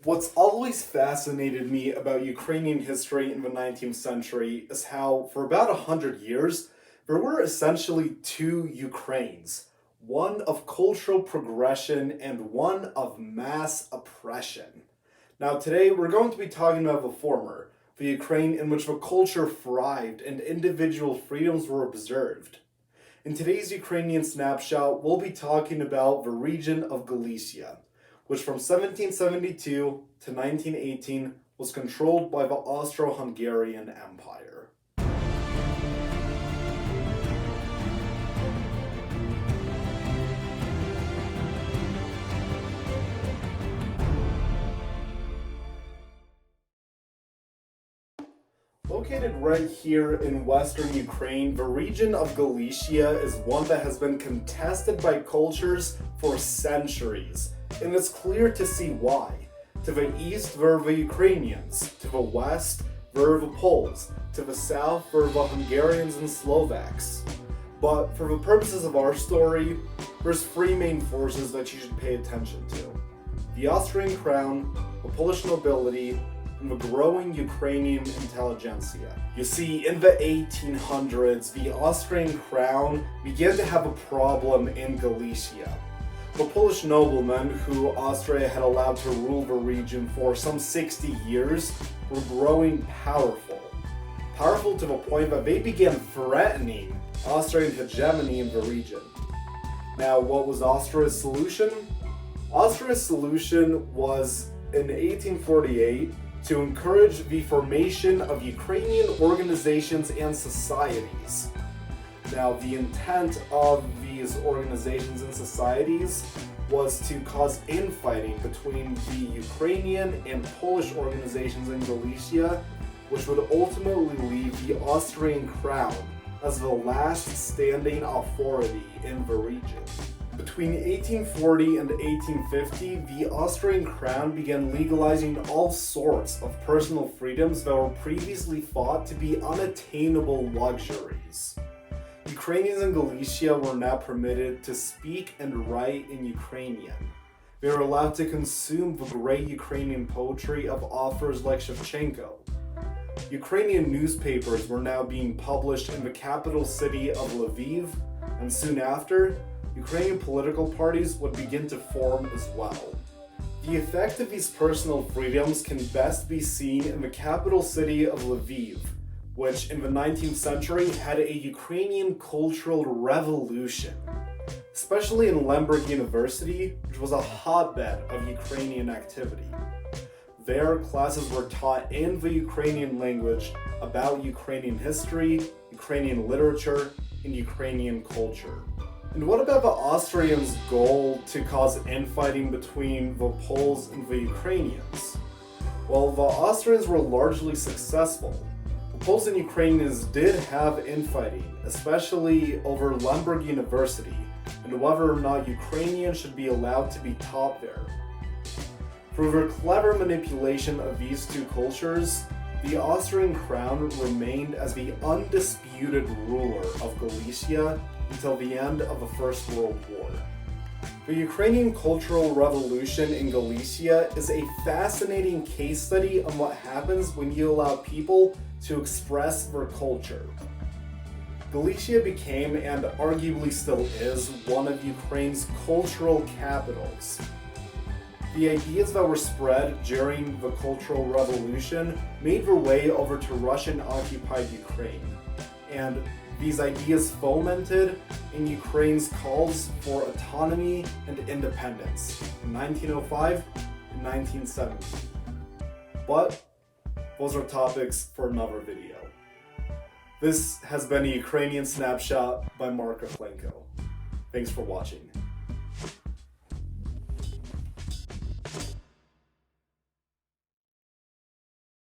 What's always fascinated me about Ukrainian history in the 19th century is how, for about 100 years, there were essentially two Ukraines, one of cultural progression and one of mass oppression. Now today we're going to be talking about the former, the Ukraine in which the culture thrived and individual freedoms were observed. In today's Ukrainian Snapshot, we'll be talking about the region of Galicia, which from 1772 to 1918 was controlled by the Austro-Hungarian Empire. Located right here in western Ukraine, the region of Galicia is one that has been contested by cultures for centuries. And it's clear to see why. To the east, there are the Ukrainians. To the west, there are the Poles. To the south, there are the Hungarians and Slovaks. But for the purposes of our story, there's three main forces that you should pay attention to: the Austrian crown, the Polish nobility, and the growing Ukrainian intelligentsia. You see, in the 1800s, the Austrian crown began to have a problem in Galicia. The Polish noblemen, who Austria had allowed to rule the region for some 60 years, were growing powerful. Powerful to the point that they began threatening Austrian hegemony in the region. Now, what was Austria's solution? Austria's solution was, in 1848, to encourage the formation of Ukrainian organizations and societies. Now, the intent of these organizations and societies was to cause infighting between the Ukrainian and Polish organizations in Galicia, which would ultimately leave the Austrian crown as the last standing authority in the region. Between 1840 and 1850, the Austrian crown began legalizing all sorts of personal freedoms that were previously thought to be unattainable luxuries. Ukrainians in Galicia were now permitted to speak and write in Ukrainian. They were allowed to consume the great Ukrainian poetry of authors like Shevchenko. Ukrainian newspapers were now being published in the capital city of Lviv, and soon after, Ukrainian political parties would begin to form as well. The effect of these personal freedoms can best be seen in the capital city of Lviv, which in the 19th century had a Ukrainian cultural revolution, especially in Lemberg University, which was a hotbed of Ukrainian activity. There, classes were taught in the Ukrainian language about Ukrainian history, Ukrainian literature, and Ukrainian culture. And what about the Austrians' goal to cause infighting between the Poles and the Ukrainians? Well, the Austrians were largely successful. The Poles and Ukrainians did have infighting, especially over Lemberg University, and whether or not Ukrainians should be allowed to be taught there. Through their clever manipulation of these two cultures, the Austrian crown remained as the undisputed ruler of Galicia until the end of the First World War. The Ukrainian Cultural Revolution in Galicia is a fascinating case study on what happens when you allow people to express their culture. Galicia became, and arguably still is, one of Ukraine's cultural capitals. The ideas that were spread during the Cultural Revolution made their way over to Russian-occupied Ukraine, and these ideas fomented in Ukraine's calls for autonomy and independence in 1905 and 1970. But those are topics for another video. This has been a Ukrainian Snapshot by Mark Koflenko. Thanks for watching.